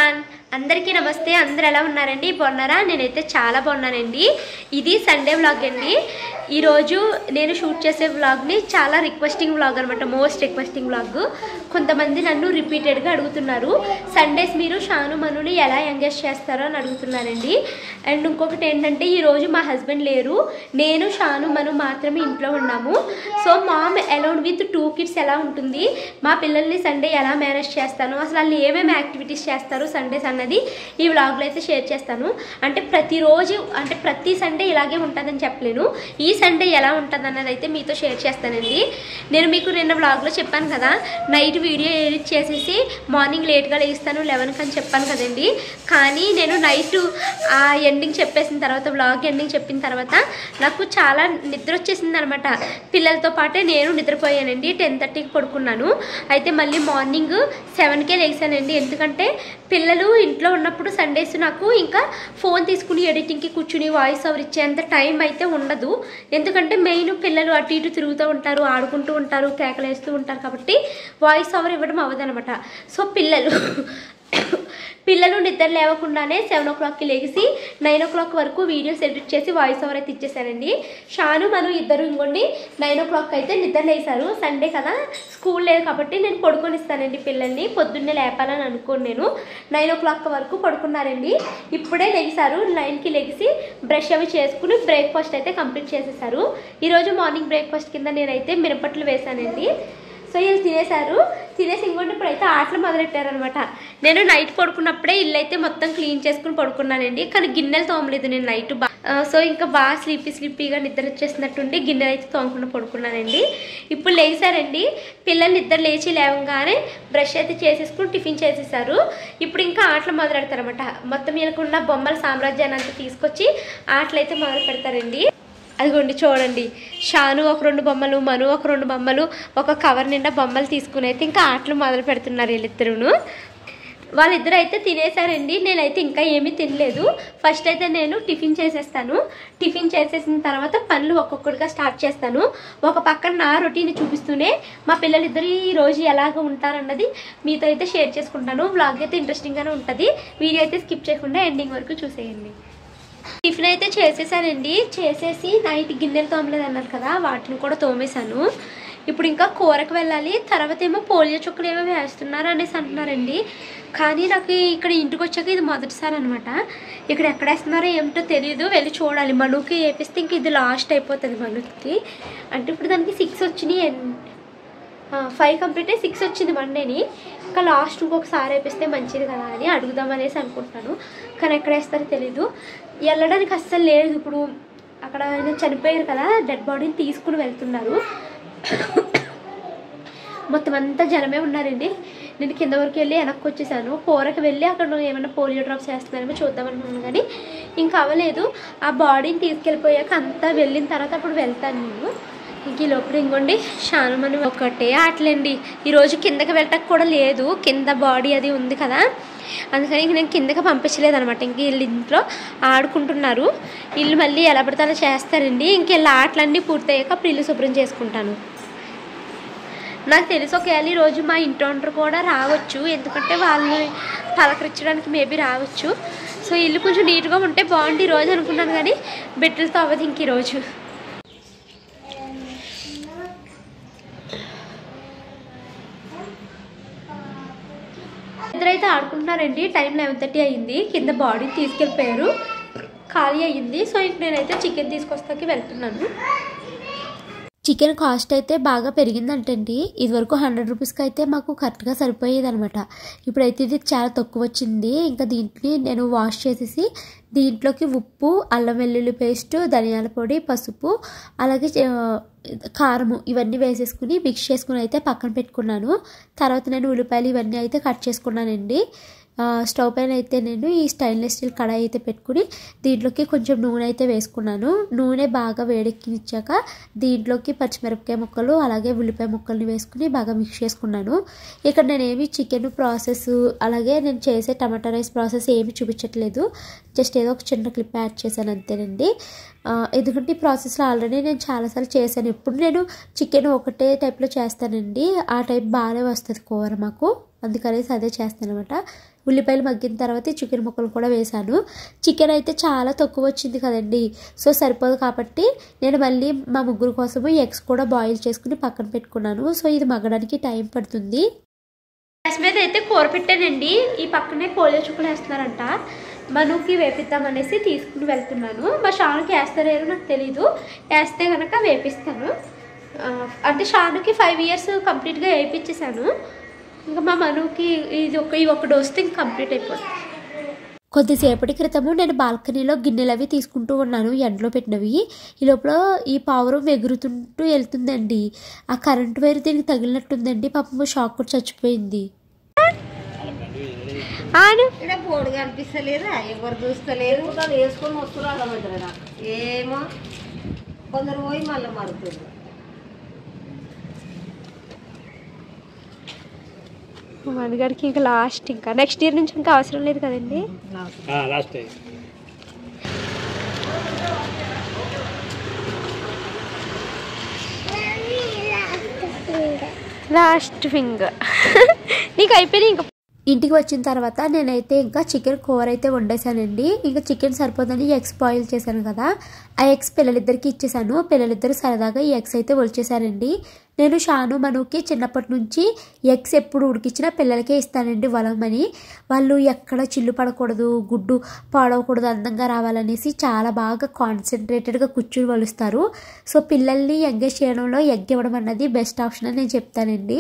Everyone అందరికీ నమస్తే. అందరూ ఎలా ఉన్నారండి? బాగున్నారా? నేనైతే చాలా బాగున్నానండి. ఇది సండే వ్లాగ్ అండి. ఈరోజు నేను షూట్ చేసే వ్లాగ్ని చాలా రిక్వెస్టింగ్ వ్లాగ్ అనమాట, మోస్ట్ రిక్వెస్టింగ్ వ్లాగ్. కొంతమంది నన్ను రిపీటెడ్గా అడుగుతున్నారు, సండేస్ మీరు షాను మనుని ఎలా ఎంగేజ్ చేస్తారో అని అడుగుతున్నారండి. అండ్ ఇంకొకటి ఏంటంటే, ఈరోజు మా హస్బెండ్ లేరు, నేను షాను మను మాత్రమే ఇంట్లో ఉన్నాము. So mom alone with 2 kids ఎలా ఉంటుంది, మా పిల్లల్ని సండే ఎలా మేనేజ్ చేస్తాను, అసలు వాళ్ళు ఏమేమి యాక్టివిటీస్ చేస్తారు సండేస్ అన్నది ఈ వ్లాగ్లో అయితే షేర్ చేస్తాను. అంటే ప్రతిరోజు అంటే ప్రతి సండే ఇలాగే ఉంటుందని చెప్పలేను, ఈ సండే ఎలా ఉంటుంది అన్నది అయితే మీతో షేర్ చేస్తానండి. నేను మీకు నిన్న వ్లాగ్లో చెప్పాను కదా, నైట్ వీడియో ఎడిట్ చేసేసి మార్నింగ్ లేట్గా లేస్తాను 11కి అని చెప్పాను కదండి. కానీ నేను నైట్ ఆ ఎండింగ్ చెప్పేసిన తర్వాత, వ్లాగ్ ఎండింగ్ చెప్పిన తర్వాత నాకు చాలా నిద్ర వచ్చేసింది అనమాట. పిల్లలతో పాటే నేను నిద్రపోయానండి. 10:30కి పడుకున్నాను. అయితే మళ్ళీ మార్నింగ్ 7కే లేచానండి. ఎందుకంటే పిల్లలు ఇంట్లో ఉన్నప్పుడు సండేస్ నాకు ఇంకా ఫోన్ తీసుకుని ఎడిటింగ్కి కూర్చుని వాయిస్ ఓవర్ ఇచ్చేంత టైం అయితే ఉండదు. ఎందుకంటే మెయిన్ పిల్లలు అటు ఇటు తిరుగుతూ ఉంటారు, ఆడుకుంటూ ఉంటారు, కేకలేస్తూ ఉంటారు, కాబట్టి వాయిస్ ఓవర్ ఇవ్వడం అవ్వదనమాట. సో పిల్లలు నిద్ర లేవకుండానే 7 o'clockకి లేచి 9 o'clock వరకు వీడియోస్ ఎడిట్ చేసి వాయిస్ ఓవర్ అయితే ఇచ్చేసానండి. షాను మను ఇద్దరు ఇంకోండి 9 o'clock అయితే నిద్ర లేసారు. సండే కదా, స్కూల్ లేదు కాబట్టి నేను పడుకొనిస్తానండి పిల్లల్ని. పొద్దున్నే లేపాలని అనుకోను, నేను 9 o'clock వరకు పడుకున్నారండి. ఇప్పుడే లేచారు. 9కి లేచి బ్రష్ అవి చేసుకుని బ్రేక్ఫాస్ట్ అయితే కంప్లీట్ చేసేసారు. ఈరోజు మార్నింగ్ బ్రేక్ఫాస్ట్ కింద నేనైతే మిరపట్లు వేసానండి. సో వీళ్ళు తినేసారు. తినేసి ఇంకోటి ఇప్పుడైతే ఆటలు మొదలెట్టారనమాట. నేను నైట్ పడుకున్నప్పుడే ఇల్లు అయితే మొత్తం క్లీన్ చేసుకుని పడుకున్నానండి. కానీ గిన్నెలు తోమలేదు నేను నైట్. సో ఇంకా బాగా స్లీపీగా నిద్ర వచ్చేసినట్టుండి గిన్నెలు అయితే తోమకుండా పడుకున్నానండి. ఇప్పుడు లేచారండి. పిల్లలు నిద్ర లేచి లేవగానే బ్రష్ అయితే చేసేసుకుని టిఫిన్ చేసేసారు. ఇప్పుడు ఇంకా ఆటలు మొదలెడతారనమాట. మొత్తం వీళ్ళకున్న బొమ్మల సామ్రాజ్యాన్ని అంతా తీసుకొచ్చి ఆటలు అయితే మొదలు పెడతారండి. అదిగోండి చూడండి, షాను ఒక 2 బొమ్మలు, మను ఒక 2 బొమ్మలు, ఒక కవర్ నిండా బొమ్మలు తీసుకుని అయితే ఇంకా ఆటలు మొదలు పెడుతున్నారు వీళ్ళిద్దరును. వాళ్ళిద్దరు అయితే తినేసారండి. నేనైతే ఇంకా ఏమీ తినలేదు. ఫస్ట్ అయితే నేను టిఫిన్ చేసేస్తాను. టిఫిన్ చేసేసిన తర్వాత పనులు ఒక్కొక్కటిగా స్టార్ట్ చేస్తాను. ఒక పక్కన నా రొటీన్ చూపిస్తూనే మా పిల్లలిద్దరు ఈ రోజు ఎలాగ ఉంటారన్నది మీతో అయితే షేర్ చేసుకుంటాను. వ్లాగ్ అయితే ఇంట్రెస్టింగ్గానే ఉంటుంది. వీడియో అయితే స్కిప్ చేయకుండా ఎండింగ్ వరకు చూసేయండి. టిఫిన్ అయితే చేసేసానండి. చేసేసి నైట్ గిన్నెలు తోమలేదు అన్నారు కదా, వాటిని కూడా తోమేశాను. ఇప్పుడు ఇంకా కూరకు వెళ్ళాలి. తర్వాత ఏమో పోలియో చుక్కలు ఏమో వేస్తున్నారు అనేసి అంటున్నారండి. కానీ నాకు ఇక్కడ ఇంటికి వచ్చాక ఇది మొదటిసారి అనమాట. ఇక్కడ ఎక్కడ వేస్తున్నారో ఏమిటో తెలియదు, వెళ్ళి చూడాలి. మనుకి వేపిస్తే ఇంక ఇది లాస్ట్ అయిపోతుంది మనుకి. అంటే ఇప్పుడు దానికి 6 వచ్చినాయి, 5 కంప్లీట్ అయ్యి 6 వచ్చింది మండేని. ఇంకా లాస్ట్ ఇంకొకసారి వేపిస్తే మంచిది కదా అని అడుగుదామనేసి అనుకుంటున్నాను. కానీ ఎక్కడ వేస్తారో తెలీదు. వెళ్ళడానికి అస్సలు లేదు. ఇప్పుడు అక్కడ ఆయన చనిపోయారు కదా, డెడ్ బాడీని తీసుకుని వెళ్తున్నారు. మొత్తం అంతా జనమే ఉన్నారండి. నేను కింద వరకు వెళ్ళి వెనక్కి వచ్చేసాను. కూరకు వెళ్ళి అక్కడ ఏమైనా పోలియో డ్రాప్స్ వేస్తున్నారేమో చూద్దామనుకున్నాను, కానీ ఇంకా అవ్వలేదు. ఆ బాడీని తీసుకెళ్ళిపోయాక అంతా వెళ్ళిన తర్వాత అప్పుడు వెళ్తాను నేను. ఇంక ఈ లోపల ఇంకోండి షాను మను ఒకటే ఆటలండి. ఈరోజు కిందకి వెళ్ళటకు కూడా లేదు, కింద బాడీ అది ఉంది కదా, అందుకని ఇంక నేను కిందకి పంపించలేదు అనమాట. ఇంక వీళ్ళు ఇంట్లో ఆడుకుంటున్నారు. వీళ్ళు మళ్ళీ ఎలా పడితే అలా చేస్తారండి. ఇంక వీళ్ళ ఆటలన్నీ పూర్తయ్యాక అప్పుడు ఇల్లు శుభ్రం చేసుకుంటాను. నాకు తెలిసి ఒకవేళ ఈరోజు మా ఇంటి ఓనర్ కూడా రావచ్చు, ఎందుకంటే వాళ్ళని పలకరించడానికి మేబీ రావచ్చు. సో ఇల్లు కొంచెం నీట్గా ఉంటే బాగుంది ఈరోజు అనుకున్నాను, కానీ బిడ్డలతో అవ్వదు ఇంక ఈరోజు. ఇద్దరైతే ఆడుకుంటున్నారండి. టైం 11:30 అయ్యింది. కింద బాడీని తీసుకెళ్ళిపోయారు, ఖాళీ అయ్యింది. సో ఇంక నేనైతే చికెన్ తీసుకొస్తాకి వెళ్తున్నాను. చికెన్ కాస్ట్ అయితే బాగా పెరిగిందంటండి. ఇదివరకు 100 రూపీస్కి అయితే మాకు కరెక్ట్గా సరిపోయేది అనమాట. ఇప్పుడైతే ఇది చాలా తక్కువ వచ్చింది. ఇంకా దీంట్ని నేను వాష్ చేసేసి దీంట్లోకి ఉప్పు, అల్లం వెల్లుల్లి పేస్ట్, ధనియాల పొడి, పసుపు, అలాగే కారము ఇవన్నీ వేసేసుకుని మిక్స్ చేసుకుని అయితే పక్కన పెట్టుకున్నాను. తర్వాత నేను ఉల్లిపాయలు ఇవన్నీ అయితే కట్ చేసుకున్నానండి. స్టవ్ పైన అయితే నేను ఈ స్టెయిన్లెస్ స్టీల్ కడాయి అయితే పెట్టుకుని దీంట్లోకి కొంచెం నూనె అయితే వేసుకున్నాను. నూనె బాగా వేడెక్కించాక దీంట్లోకి పచ్చిమిరపకాయ ముక్కలు అలాగే ఉల్లిపాయ ముక్కల్ని వేసుకుని బాగా మిక్స్ చేసుకున్నాను. ఇక్కడ నేనేమి చికెన్ ప్రాసెస్ అలాగే నేను చేసే టమాటా రైస్ ప్రాసెస్ ఏమి చూపించట్లేదు, జస్ట్ ఏదో ఒక చిన్న క్లిప్ యాడ్ చేశాను అంతేనండి. ఎందుకంటే ఈ ప్రాసెస్లో ఆల్రెడీ నేను చాలాసార్లు చేశాను. ఎప్పుడు నేను చికెన్ ఒకటే టైప్లో చేస్తానండి, ఆ టైప్ బాగానే వస్తుంది కూర మాకు, అందుకనేసి అదే చేస్తాను అనమాట. ఉల్లిపాయలు మగ్గిన తర్వాత చికెన్ ముక్కలు కూడా వేసాను. చికెన్ అయితే చాలా తక్కువ వచ్చింది కదండి, సో సరిపోదు కాబట్టి నేను మళ్ళీ మా ముగ్గురు కోసము ఎగ్స్ కూడా బాయిల్ చేసుకుని పక్కన పెట్టుకున్నాను. సో ఇది మగ్గడానికి టైం పడుతుంది. గ్యాస్ మీద అయితే కూర పెట్టానండి. ఈ పక్కనే పోలియో చుక్కలు వేస్తున్నారంట, మనుకి వేపిద్దామనేసి తీసుకుని వెళ్తున్నాను. మా షానుకి వేస్తారేమో నాకు తెలీదు, వేస్తే కనుక వేపిస్తాను. అంటే షానుకి 5 years కంప్లీట్గా వేయించేసాను. ఇంకా మా మనుకి ఈ ఒక డోస్ ఇంక కంప్లీట్ అయిపోతుంది. కొద్దిసేపటి క్రితము నేను బాల్కనీలో గిన్నెలు అవి తీసుకుంటూ ఉన్నాను, ఎండలో పెట్టినవి. ఈ లోపల ఈ పావురం ఎగురుతుంటూ వెళ్తుందండి. ఆ కరెంట్ వైర్ దీనికి తగిలినట్టుందండి, పాపం షాక్ కూడా చచ్చిపోయింది. పోడు కనిపిస్తలేదా, ఎవరు చూస్తలేరు, వేసుకొని వస్తున్నారు ఏమో, కొందరు పోయి మళ్ళీ మడుతుంది. మనగాడికి ఇంకా లాస్ట్, ఇంకా నెక్స్ట్ ఇయర్ నుంచి ఇంకా అవసరం లేదు కదండి. లాస్ట్ ఫింగర్ నీకు అయిపోయింది. ఇంకా ఇంటికి వచ్చిన తర్వాత నేనైతే ఇంకా చికెన్ కూర అయితే వండేసానండి. ఇంకా చికెన్ సరిపోదని ఎగ్స్ బాయిల్ చేశాను కదా, ఆ ఎగ్స్ పిల్లలిద్దరికి ఇచ్చేసాను. పిల్లలిద్దరు సరదాగా ఈ ఎగ్స్ అయితే ఒలిచేసారండి. నేను షాను మనుకి చిన్నప్పటి నుంచి ఎగ్స్ ఎప్పుడు ఉడికించినా పిల్లలకే ఇస్తానండి వలమని. వాళ్ళు ఎక్కడ చిల్లు పడకూడదు, గుడ్డు పాడవకూడదు, అందంగా రావాలనేసి చాలా బాగా కాన్సన్ట్రేటెడ్గా కూర్చుని వలుస్తారు. సో పిల్లల్ని ఎంగేజ్ చేయడంలో ఎగ్ ఇవ్వడం అన్నది బెస్ట్ ఆప్షన్ అని నేను చెప్తానండి.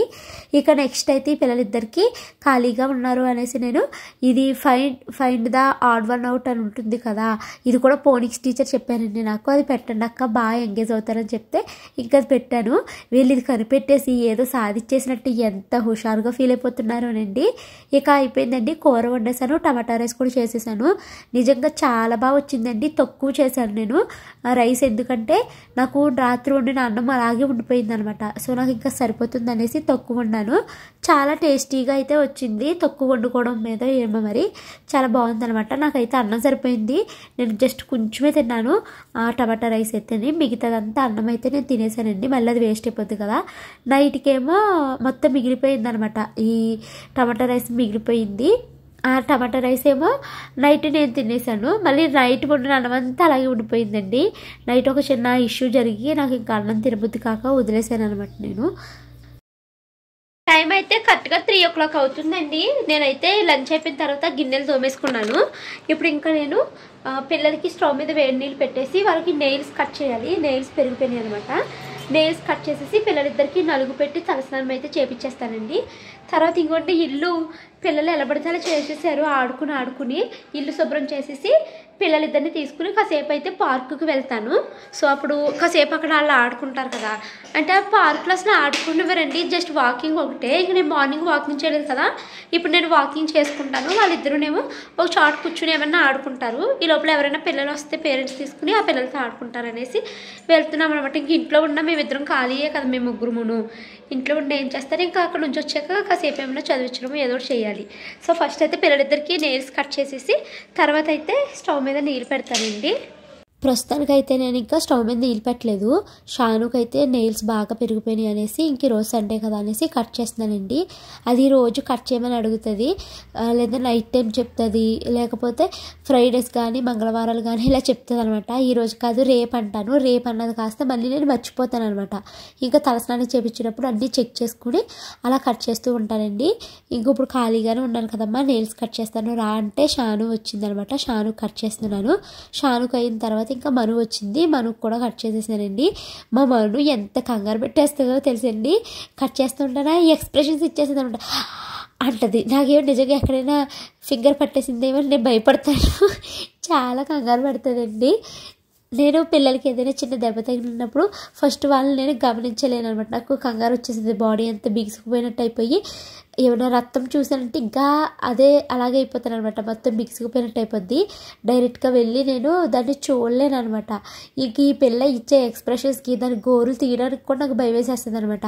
ఇక నెక్స్ట్ అయితే ఈ పిల్లలిద్దరికి ఖాళీగా ఉన్నారు అనేసి నేను ఇది find the odd one out అని ఉంటుంది కదా, ఇది కూడా ఫోనిక్స్ టీచర్ చెప్పానండి నాకు, అది పెట్టండి అక్క బాగా ఎంగేజ్ అవుతారని చెప్తే ఇంకా అది పెట్టాను. వీళ్ళు కనిపెట్టేసి ఏదో సాధించేసినట్టు ఎంత హుషారుగా ఫీల్ అయిపోతున్నారోనండి. ఇక అయిపోయిందండి, కూర వండేసాను, టమాటా రైస్ కూడా చేసేసాను. నిజంగా చాలా బాగా వచ్చిందండి. తక్కువ చేశాను నేను రైస్, ఎందుకంటే నాకు రాత్రి వండిన అన్నం అలాగే ఉండిపోయింది అనమాట. సో నాకు ఇంకా సరిపోతుంది అనేసి తక్కువ వండాను. చాలా టేస్టీగా అయితే వచ్చింది, తక్కువ వండుకోవడం మీద ఏమో మరి చాలా బాగుంది అనమాట. నాకైతే అన్నం సరిపోయింది, నేను జస్ట్ కొంచెమే తిన్నాను టమాటా రైస్ అయితేనే, మిగతాదంతా అన్నం అయితే నేను తినేసానండి. మళ్ళీ అది వేస్ట్ అయిపోద్ది కదా. నైట్కేమో మొత్తం మిగిలిపోయింది అనమాట, ఈ టమాటా రైస్ మిగిలిపోయింది. ఆ టమాటా రైస్ ఏమో నైట్ నేను తినేసాను, మళ్ళీ నైట్ వండిన అన్నం అంతా అలాగే ఉండిపోయిందండి. నైట్ ఒక చిన్న ఇష్యూ జరిగి నాకు ఇంకా అన్నం తినబుద్ధి కాక వదిలేసాను అనమాట నేను. టైం అయితే కరెక్ట్గా 3 o'clock అవుతుందండి. నేనైతే లంచ్ అయిపోయిన తర్వాత గిన్నెలు తోమేసుకున్నాను. ఇప్పుడు ఇంకా నేను పిల్లలకి స్టవ్ మీద వేడి నీళ్ళు పెట్టేసి వాళ్ళకి నెయిల్స్ కట్ చేయాలి. నెయిల్స్ పెరిగిపోయినాయి అనమాట. నెయిల్స్ కట్ చేసేసి పిల్లలిద్దరికి నలుగు పెట్టి తలస్నానం అయితే చేపించేస్తానండి. తర్వాత ఇంకోటి ఇల్లు పిల్లలు ఎలా పడితే అలా చేసేసారు, ఆడుకుని ఇల్లు శుభ్రం చేసేసి పిల్లలిద్దరిని తీసుకుని కాసేపు అయితే పార్కుకి వెళ్తాను. సో అప్పుడు కాసేపు అక్కడ వాళ్ళు ఆడుకుంటారు కదా, అంటే ఆ పార్క్లో అసలు ఆడుకునేవారండి, జస్ట్ వాకింగ్ ఒకటే. ఇంక నేను మార్నింగ్ వాకింగ్ చేయలేదు కదా, ఇప్పుడు నేను వాకింగ్ చేసుకుంటాను. వాళ్ళిద్దరునేమో ఒక చాట్ కూర్చుని ఏమన్నా ఆడుకుంటారు. ఈ లోపల ఎవరైనా పిల్లలు వస్తే పేరెంట్స్ తీసుకుని ఆ పిల్లలతో ఆడుకుంటారు అనేసి వెళ్తున్నాం అనమాట. ఇంక ఇంట్లో ఉన్న మేమిద్దరం ఖాళీయే కదా, మేము ముగ్గురుమును ఇంట్లో ఉండి ఏం చేస్తారు, ఇంకా అక్కడ నుంచి వచ్చాక కాసేపు ఏమైనా చదివించడం ఏదో ఒకటి చేయాలి. సో ఫస్ట్ అయితే పిల్లలిద్దరికి నెయిల్స్ కట్ చేసేసి తర్వాత అయితే స్టవ్ మీద నీళ్ళు పెడతానండి. ప్రస్తుతానికైతే నేను ఇంకా స్టవ్ మీద నీళ్ళు పెట్టలేదు. షానుకైతే నెయిల్స్ బాగా పెరిగిపోయినాయి అనేసి ఇంక రోజు సండే కదా అనేసి కట్ చేస్తున్నానండి. అది రోజు కట్ చేయమని అడుగుతుంది, లేదా నైట్ టైం చెప్తుంది, లేకపోతే ఫ్రైడేస్ కానీ మంగళవారాలు కానీ ఇలా చెప్తుంది అనమాట. ఈరోజు కాదు రేపు అంటాను, రేపు అన్నది కాస్త మళ్ళీ నేను మర్చిపోతాను అనమాట. ఇంకా తలస్నానం చేపించినప్పుడు అన్నీ చెక్ చేసుకుని అలా కట్ చేస్తూ ఉంటానండి. ఇంక ఇప్పుడు ఖాళీగానే ఉన్నాను కదమ్మా, నెయిల్స్ కట్ చేస్తాను రా అంటే షాను వచ్చిందనమాట. షాను కట్ చేస్తున్నాను. షానుకు అయిన తర్వాత ఇంకా మను వచ్చింది, మనుకు కూడా కట్ చేసేసానండి. మా మను ఎంత కంగారు పెట్టేస్తుందో తెలుసండి, కట్ చేస్తుంటారా ఎక్స్ప్రెషన్స్ ఇచ్చేసింది అనమాట. అంటది నాకేమో నిజంగా ఎక్కడైనా ఫింగర్ పట్టేసిందేమో నేను భయపడతాను, చాలా కంగారు పడుతుందండి. నేను పిల్లలకి ఏదైనా చిన్న దెబ్బ తగిలినప్పుడు ఫస్ట్ వాళ్ళని నేను గమనించలేను అనమాట. నాకు కంగారు వచ్చేసింది, బాడీ అంతా బిగుసుకుపోయినట్టు అయిపోయి ఏమైనా రక్తం చూసానంటే ఇంకా అదే అలాగే అయిపోతాను అనమాట, మొత్తం బిగుసుకుపోయినట్టు అయిపోద్ది. డైరెక్ట్గా వెళ్ళి నేను దాన్ని చూడలేను అనమాట. ఇంక ఈ పిల్ల ఇచ్చే ఎక్స్ప్రెషన్స్కి దాని గోరులు తీయడానికి కూడా నాకు భయం వేసేస్తుంది అనమాట.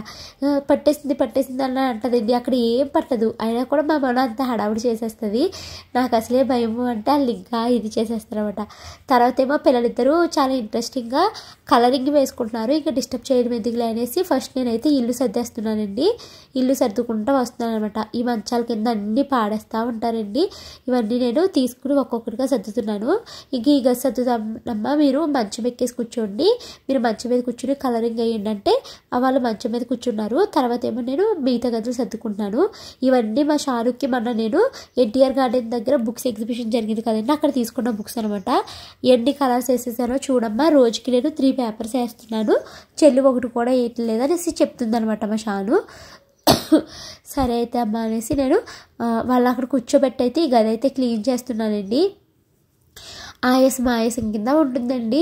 పట్టేసింది అన్న అంటదండి, అక్కడ ఏం పట్టదు, అయినా కూడా మా మన అంతా హడావుడి చేసేస్తుంది. నాకు అసలే భయము అంటే వాళ్ళు ఇంకా ఇది చేసేస్తారు అనమాట. తర్వాత ఏమో పిల్లలిద్దరూ చాలా ఇంట్రెస్టింగ్గా కలరింగ్ వేసుకుంటున్నారు. ఇంకా డిస్టర్బ్ చేయడం ఎందుకులే అనేసి ఫస్ట్ నేనైతే ఇల్లు సర్దేస్తున్నానండి. ఇల్లు సర్దుకుంటూ వస్తున్నాను అనమాట. ఈ మంచాల కింద అన్నీ పాడేస్తూ ఉంటారండి. ఇవన్నీ నేను తీసుకుని ఒక్కొక్కటిగా సర్దుతున్నాను. ఇంక ఈ గది సర్దుతామమ్మా, మీరు మంచం ఎక్కేసి కూర్చోండి, మీరు మంచం మీద కూర్చుని కలరింగ్ అయ్యండి అంటే వాళ్ళు మంచం మీద కూర్చున్నారు. తర్వాత ఏమో నేను మిగతా గదులు సర్దుకుంటున్నాను. ఇవన్నీ మా షారుఖ్కి మొన్న నేను ఎన్టీఆర్ గార్డెన్ దగ్గర బుక్స్ ఎగ్జిబిషన్ జరిగింది కదండి, అక్కడ తీసుకున్న బుక్స్ అనమాట. ఎన్ని కలర్స్ వేసేసానో చూడమ్మా, రోజుకి నేను 3 పేపర్స్ వేస్తున్నాను, చెల్లి ఒకటి కూడా వేయట్లేదు అనేసి చెప్తుంది అనమాట మా షాను. సరే అయితే అమ్మ అనేసి నేను వాళ్ళు అక్కడ కూర్చోబెట్టి అయితే ఈ గది అయితే క్లీన్ చేస్తున్నానండి. ఆయాసం కింద ఉంటుందండి.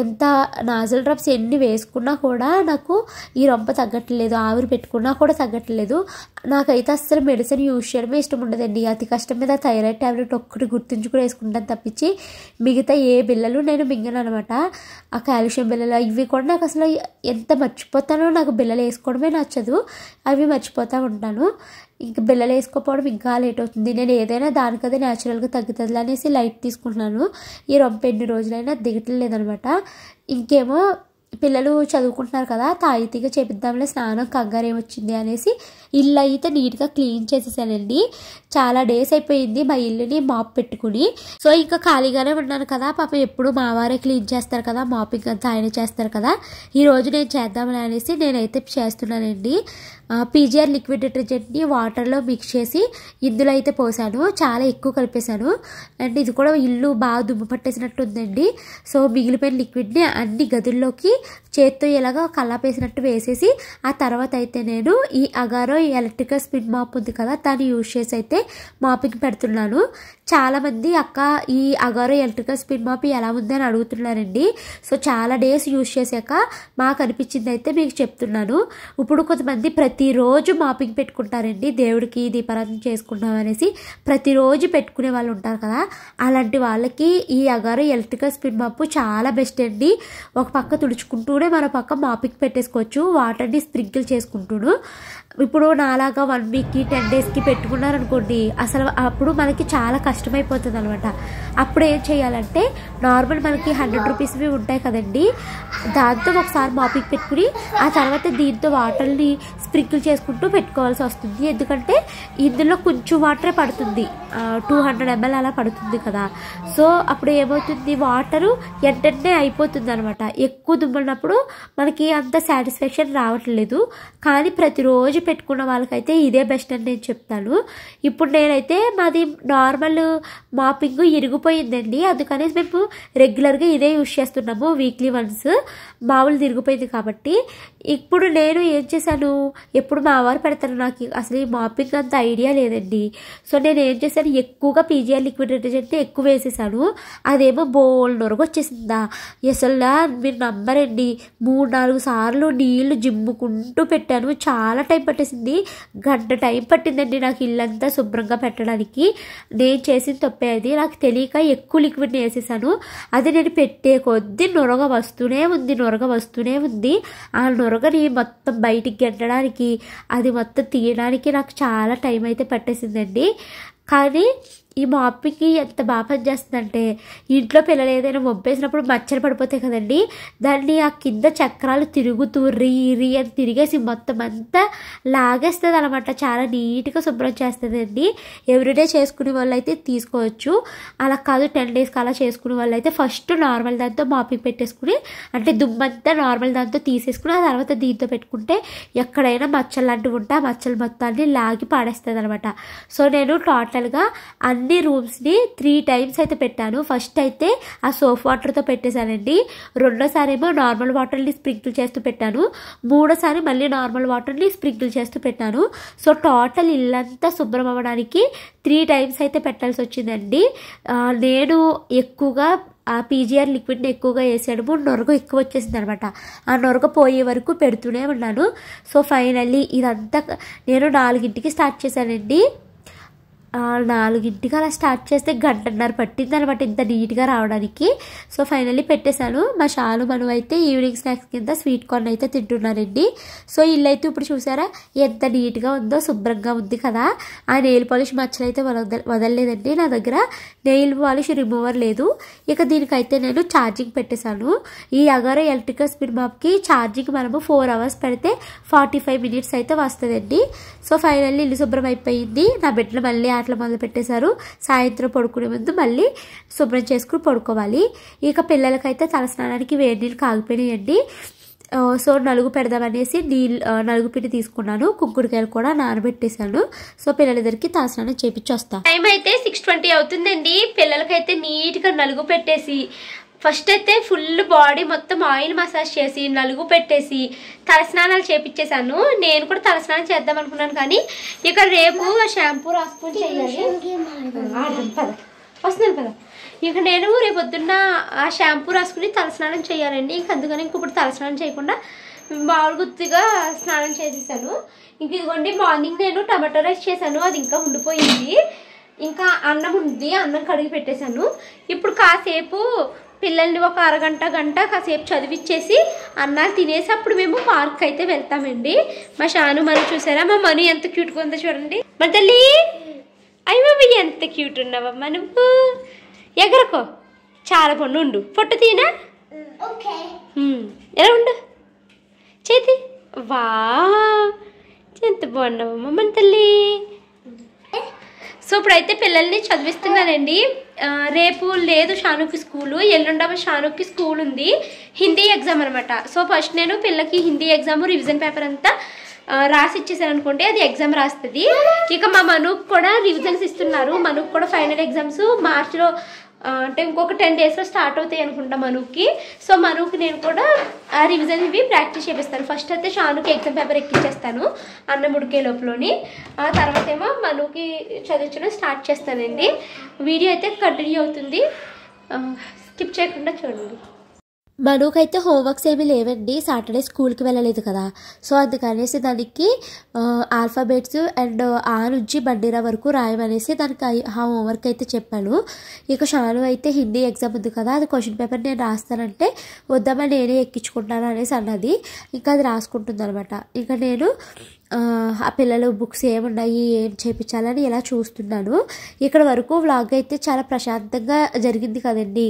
ఎంత నాజల్ డ్రాప్స్ ఎన్ని వేసుకున్నా కూడా నాకు ఈ రొంప తగ్గట్లేదు, ఆవిరి పెట్టుకున్నా కూడా తగ్గట్లేదు. నాకైతే అస్సలు మెడిసిన్ యూజ్ చేయడమే ఇష్టం ఉండదండి. అతి కష్టం మీద థైరాయిడ్ ట్యాబ్లెట్ ఒక్కటి గుర్తుంచుకుని వేసుకుంటాను తప్పించి మిగతా ఏ బిళ్ళలు నేను మింగను అనమాట. ఆ కాల్షియం బిళ్ళలు ఇవి కూడా నాకు అసలు ఎంత మర్చిపోతానో, నాకు బిళ్ళలు వేసుకోవడమే నచ్చదు, అవి మర్చిపోతూ ఉంటాను. ఇంకా బిళ్ళలు వేసుకోకపోవడం ఇంకా లేట్ అవుతుంది. నేను ఏదైనా దానికదే న్యాచురల్గా తగ్గుతుంది అనేసి లైట్ తీసుకుంటున్నాను. ఈ రొంప ఎన్ని రోజులైనా దిగట్లేదనమాట. ఇంకేమో పిల్లలు చదువుకుంటున్నారు కదా, తాయితీగా చేపిద్దాంలే, స్నానం కంగారు ఏమొచ్చింది అనేసి ఇల్లు అయితే నీట్గా క్లీన్ చేసేసానండి. చాలా డేస్ అయిపోయింది మా ఇల్లుని మాప్ పెట్టుకుని. సో ఇంకా ఖాళీగానే ఉన్నాను కదా, పాప ఎప్పుడు మా వారే క్లీన్ చేస్తారు కదా, మాపింగ్ అంతా ఆయన చేస్తారు కదా, ఈరోజు నేను చేద్దామని అనేసి నేనైతే చేస్తున్నానండి. పీజీఆర్ లిక్విడ్ డిటర్జెంట్ని వాటర్లో మిక్స్ చేసి ఇందులో అయితే పోసాను, చాలా ఎక్కువ కలిపేశాను. అండ్ ఇది కూడా ఇల్లు బాగా దుమ్ము పట్టేసినట్టు ఉందండి. సో మిగిలిపోయిన లిక్విడ్ని అన్ని గదుల్లోకి చేత్తో ఇలాగా కల్లాపేసినట్టు వేసేసి ఆ తర్వాత అయితే నేను ఈ అగారో ఎలక్ట్రికల్ స్పిన్ మాప్ ఉంది కదా, దాన్ని యూజ్ చేసి అయితే మాపింగ్ పెడుతున్నాను. చాలామంది అక్క ఈ అగారో ఎలక్ట్రికల్ స్పిన్ మాప్ ఎలా ఉంది అని అడుగుతున్నారండి. సో చాలా డేస్ యూజ్ చేశాక మాకు అనిపించింది అయితే మీకు చెప్తున్నాను. ఇప్పుడు కొంతమంది ప్రతిరోజు మాపింగ్ పెట్టుకుంటారండి, దేవుడికి దీపారాధన చేసుకుంటాం అనేసి ప్రతిరోజు పెట్టుకునే వాళ్ళు ఉంటారు కదా, అలాంటి వాళ్ళకి ఈ అగారో ఎలక్ట్రికల్ స్పిన్ మాప్ చాలా బెస్ట్ అండి. ఒక పక్క తుడుచుకుంటూనే మరో పక్క మాపింగ్ పెట్టేసుకోవచ్చు, వాటర్ని స్ప్రింకిల్ చేసుకుంటూను. ఇప్పుడు నాలాగా 1 వీక్కి 10 డేస్కి పెట్టుకున్నారనుకోండి, అసలు అప్పుడు మనకి చాలా కష్టమైపోతుంది అనమాట. అప్పుడు ఏం చేయాలంటే నార్మల్ మనకి 100 రూపీస్వి ఉంటాయి కదండి, దాంతో ఒకసారి మాపింగ్ పెట్టుకుని ఆ తర్వాత దీంతో వాటర్ని స్ప్రింకిల్ చేసుకుంటూ పెట్టుకోవాల్సి వస్తుంది. ఎందుకంటే ఇందులో కొంచెం వాటరే పడుతుంది, 200 ml అలా పడుతుంది కదా. సో అప్పుడు ఏమవుతుంది, వాటరు వెంటనే అయిపోతుంది అనమాట. ఎక్కువ దుమ్మున్నప్పుడు మనకి అంత సాటిస్ఫాక్షన్ రావట్లేదు. కానీ ప్రతిరోజు పెట్టుకున్న వాళ్ళకైతే ఇదే బెస్ట్ అని నేను చెప్తాను. ఇప్పుడు నేనైతే మాది నార్మల్ మాపింగ్ ఇరిగిపోయిందండి, అందుకని మేము రెగ్యులర్గా ఇదే యూజ్ చేస్తున్నాము, వీక్లీ వన్స్. మామూలు తిరిగిపోయింది కాబట్టి ఇప్పుడు నేను ఏం చేశాను, ఎప్పుడు మా వారు పెడతారు, నాకు అసలు ఈ మాపింగ్ అంత ఐడియా లేదండి. సో నేను ఏం చేశాను, ఎక్కువగా పీజీఆర్ లిక్విడ్ డిటర్జెంట్ ఎక్కువ వేసేసాను. అదేమో బోల్ నొరగ వచ్చేసిందా, అసలు మీరు నమ్మరండి, 3-4 సార్లు నీళ్లు జిమ్ముకుంటూ పెట్టాను. చాలా టైం పట్టేసింది, గంట టైం పట్టిందండి నాకు ఇల్లంతా శుభ్రంగా పెట్టడానికి. నేను చేసిన తప్పే అది, నాకు తెలియక ఎక్కువ లిక్విడ్ని వేసేసాను. అది నేను పెట్టే కొద్దీ నొరగ వస్తూనే ఉంది. ఆ నొరగని మొత్తం బయటికి గెట్టడానికి, అది మొత్తం తీయడానికి నాకు చాలా టైం అయితే పట్టేసిందండి. కానీ ఈ మాపింగ్కి ఎంత బాగా పనిచేస్తుందంటే, ఇంట్లో పిల్లలు ఏదైనా మొబ్బేసినప్పుడు మచ్చలు పడిపోతాయి కదండి, దాన్ని ఆ కింద చక్రాలు తిరుగుతూ రీ అని తిరిగేసి మొత్తం అంతా లాగేస్తుంది అనమాట. చాలా నీట్గా శుభ్రం చేస్తుందండి. ఎవ్రీడే చేసుకునే వాళ్ళు అయితే తీసుకోవచ్చు, అలా కాదు 10 డేస్కి అలా చేసుకునే వాళ్ళు అయితే ఫస్ట్ నార్మల్ దాంతో మాపింగ్ పెట్టేసుకుని, అంటే దుమ్మంతా నార్మల్ దాంతో తీసేసుకుని ఆ తర్వాత దీంతో పెట్టుకుంటే ఎక్కడైనా మచ్చలు లాంటివి ఉంటే ఆ మచ్చలు మొత్తాన్ని లాగి పాడేస్తుంది అనమాట. సో నేను టోటల్గా అన్ని రూమ్స్ని 3 టైమ్స్ అయితే పెట్టాను. ఫస్ట్ అయితే ఆ సోప్ వాటర్తో పెట్టేశానండి, రెండోసారి ఏమో నార్మల్ వాటర్ని స్ప్రింకిల్ చేస్తూ పెట్టాను, మూడోసారి మళ్ళీ నార్మల్ వాటర్ని స్ప్రింకిల్ చేస్తూ పెట్టాను. సో టోటల్ ఇల్లంతా శుభ్రం అవ్వడానికి 3 టైమ్స్ అయితే పెట్టాల్సి వచ్చిందండి. నేను ఎక్కువగా ఆ పీజీఆర్ లిక్విడ్ని ఎక్కువగా వేసేయడము, నొరగ ఎక్కువ వచ్చేసింది అనమాట. ఆ నొరగ పోయే వరకు పెడుతూనే ఉన్నాను. సో ఫైనల్లీ ఇదంతా నేను 4ంటికి స్టార్ట్ చేశానండి. 4ంటికి అలా స్టార్ట్ చేస్తే గంటన్నర పట్టింది అనమాట ఇంత నీట్గా రావడానికి. సో ఫైనల్లీ పెట్టేశాను. మా షాను మనం అయితే ఈవినింగ్ స్నాక్స్ కింద స్వీట్ కార్న్ అయితే తింటున్నారండి. సో ఇల్లు అయితే ఇప్పుడు చూసారా ఎంత నీట్గా ఉందో, శుభ్రంగా ఉంది కదా. ఆ నెయిల్ పాలిష్ మచ్చలు అయితే వదలలేదండి. నా దగ్గర నెయిల్ పాలిష్ రిమూవర్ లేదు. ఇక దీనికైతే నేను ఛార్జింగ్ పెట్టేశాను. ఈ అగారో ఎలక్ట్రికల్ స్పిన్ మాప్కి ఛార్జింగ్ మనము 4 hours పెడితే 45 minutes అయితే వస్తుందండి. సో ఫైనల్లీ ఇల్లు శుభ్రం అయిపోయింది. నా బిడ్డలు మళ్ళీ ఆటలు మొదలు పెట్టేశారు. సాయంత్రం పడుకునే ముందు మళ్ళీ శుభ్రం చేసుకుని పడుకోవాలి. ఇక పిల్లలకైతే తలస్నానానికి వేడి నీళ్ళు కాగిపోయినాయండి. సో నలుగు పెడదామనేసి నలుగు పిండి తీసుకున్నాను. కుంకుడుకాయలు కూడా నానబెట్టేశాను. సో పిల్లలిద్దరికి తలస్నానం చేపించి వస్తాను. టైం అయితే 6:20 అవుతుందండి. పిల్లలకైతే నీట్గా నలుగు పెట్టేసి ఫస్ట్ అయితే ఫుల్ బాడీ మొత్తం ఆయిల్ మసాజ్ చేసి నలుగు పెట్టేసి తలస్నానాలు చేపించేశాను. నేను కూడా తలస్నానం చేద్దాం అనుకున్నాను కానీ ఇక రేపు షాంపూ రాసుకొని చేయాలి. వస్తున్నాను కదా. ఇక నేను రేపు పొద్దున్న ఆ షాంపూ రాసుకుని తలస్నానం చేయాలండి. ఇంక అందుకని ఇప్పుడు తలస్నానం చేయకుండా మామూలుగా స్నానం చేసేసాను. ఇంక ఇదిగోండి మార్నింగ్ నేను టమాటో రైస్ చేశాను. అది ఇంకా ఉండిపోయింది. ఇంకా అన్నం ఉంది, అన్నం కడిగి పెట్టేశాను. ఇప్పుడు కాసేపు పిల్లల్ని ఒక గంట కాసేపు చదివిచ్చేసి అన్నాలు తినేసి అప్పుడు మేము పార్క్ అయితే వెళ్తామండి. మా షాను మను చూసారా, మా మను ఎంత క్యూట్గా ఉందో చూడండి. మా తల్లి అయ్యమ్మ ఎంత క్యూట్ ఉన్నావమ్మా నువ్వు. ఎగరకో చాలా పొన్ను ఉండు. పొట్టు తీనా ఎలా ఉండు చేతి. వా ఎంత బాగున్నావమ్మా మన తల్లి. సో ఇప్పుడైతే పిల్లల్ని చదివిస్తున్నానండి. రేపు లేదు షానుకి స్కూలు, ఎల్లుండవ షానుకి స్కూల్ ఉంది. హిందీ ఎగ్జామ్ అనమాట. సో ఫస్ట్ నేను పిల్లకి హిందీ ఎగ్జామ్ రివిజన్ పేపర్ అంతా రాసి ఇచ్చేసాను అనుకోండి, అది ఎగ్జామ్ రాస్తుంది. ఇక మా మనుకు కూడా రివిజన్స్ ఇస్తున్నారు. మనుకు కూడా ఫైనల్ ఎగ్జామ్స్ మార్చిలో అంటే ఇంకొక 10 daysలో స్టార్ట్ అవుతాయి అనుకుంటా మనుకి. సో మనుకి నేను కూడా ఆ రివిజన్ ఇవి ప్రాక్టీస్ చేపిస్తాను. ఫస్ట్ అయితే షానుకి ఎగ్జామ్ పేపర్ ఎక్కించేస్తాను అన్నం ఉడికే లోపలని. ఆ తర్వాత ఏమో మనుకి చదివించడం స్టార్ట్ చేస్తానండి. వీడియో అయితే కంటిన్యూ అవుతుంది, స్కిప్ చేయకుండా చూడండి. మనుకైతే హోంవర్క్స్ ఏమీ లేవండి, సాటర్డే స్కూల్కి వెళ్ళలేదు కదా. సో అందుకనేసి దానికి ఆల్ఫాబెట్స్ అండ్ ఆ నుంచి బండిరా వరకు రాయమనేసి దానికి ఆ హోంవర్క్ అయితే చెప్పాను. ఇక షాను అయితే హిందీ ఎగ్జామ్ ఉంది కదా, అది క్వశ్చన్ పేపర్ నేను రాస్తానంటే వద్దామా నేనే ఎక్కించుకుంటాను అనేసి అన్నది. ఇంకా అది రాసుకుంటుంది అనమాట. ఇంకా నేను ఆ పిల్లలు బుక్స్ ఏమున్నాయి ఏం చేయించాలని ఇలా చూస్తున్నాను. ఇక్కడ వరకు వ్లాగ్ అయితే చాలా ప్రశాంతంగా జరిగింది కదండి.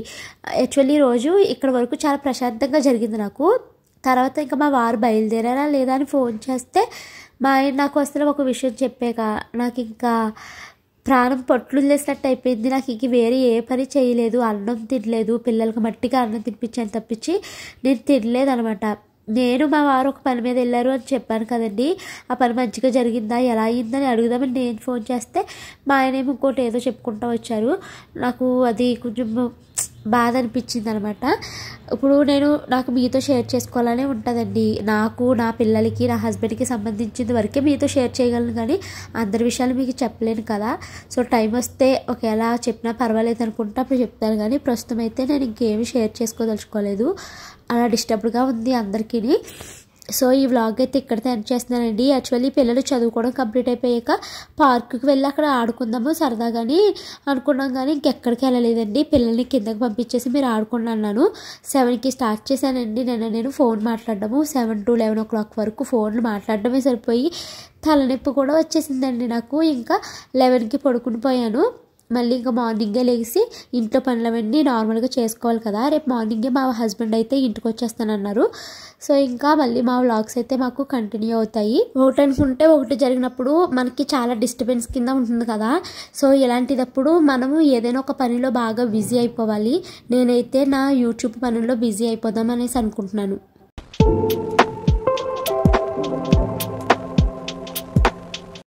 యాక్చువల్లీ రోజు ఇక్కడ వరకు చాలా ప్రశాంతంగా జరిగింది నాకు. తర్వాత ఇంకా మా వారు బయలుదేరారా లేదా అని ఫోన్ చేస్తే మా ఆయన నాకు వస్తే ఒక విషయం చెప్పాక నాకు ఇంకా ప్రాణం పొట్లు లేసినట్టు అయిపోయింది. నాకు ఇంక వేరే ఏ పని చేయలేదు, అన్నం తినలేదు, పిల్లలకి మట్టిగా అన్నం తినిపించాను తప్పించి నేను తినలేదు అనమాట. నేను మా వారు ఒక పని మీద వెళ్ళారు అని చెప్పాను కదండి, ఆ పని మంచిగా జరిగిందా ఎలా అయిందని అడుగుదామని నేను ఫోన్ చేస్తే మా ఆయన ఏమో ఇంకోటి ఏదో చెప్పుకుంటూ వచ్చారు. నాకు అది కొంచెం బాధ అనిపించింది అనమాట. ఇప్పుడు నాకు మీతో షేర్ చేసుకోవాలనే ఉంటుందండి. నాకు నా పిల్లలకి నా హస్బెండ్కి సంబంధించిన వరకే మీతో షేర్ చేయగలను కానీ అందరి విషయాలు మీకు చెప్పలేను కదా. సో టైం వస్తే ఒకవేళ చెప్పినా పర్వాలేదు అనుకుంటే అప్పుడు చెప్తాను కానీ ప్రస్తుతం అయితే నేను ఇంకేమీ షేర్ చేసుకోదలుచుకోలేదు. అలా డిస్టర్బ్డ్గా ఉంది అందరికీ. సో ఈ వ్లాగ్ అయితే ఇక్కడితో ఎండ్ చేస్తున్నానండి. యాక్చువల్లీ పిల్లలు చదువుకోవడం కంప్లీట్ అయిపోయాక పార్కుకి వెళ్ళి అక్కడ ఆడుకుందాము సరదాగాని అనుకున్నాం కానీ ఇంకెక్కడికి వెళ్ళలేదండి. పిల్లల్ని కిందకి పంపించేసి మీరు ఆడుకోండి అన్నాను. 7కి స్టార్ట్ చేశానండి. నేను ఫోన్ మాట్లాడడము 7 to 11 o'clock వరకు ఫోన్లు మాట్లాడడమే సరిపోయి తలనొప్పి కూడా వచ్చేసిందండి నాకు. ఇంకా 11కి పడుకుని పోయాను. మళ్ళీ ఇంకా మార్నింగే లేచి ఇంట్లో పనులవన్నీ నార్మల్గా చేసుకోవాలి కదా. రేపు మార్నింగే మా హస్బెండ్ అయితే ఇంటికి వచ్చేస్తానన్నారు. సో ఇంకా మళ్ళీ మా వ్లాగ్స్ అయితే మాకు కంటిన్యూ అవుతాయి. ఒకటి అనుకుంటే ఒకటి జరిగినప్పుడు మనకి చాలా డిస్టర్బెన్స్ కింద ఉంటుంది కదా. సో ఇలాంటిదప్పుడు మనము ఏదైనా ఒక పనిలో బాగా బిజీ అయిపోవాలి. నేనైతే నా యూట్యూబ్ పనుల్లో బిజీ అయిపోదాం అనేసి అనుకుంటున్నాను.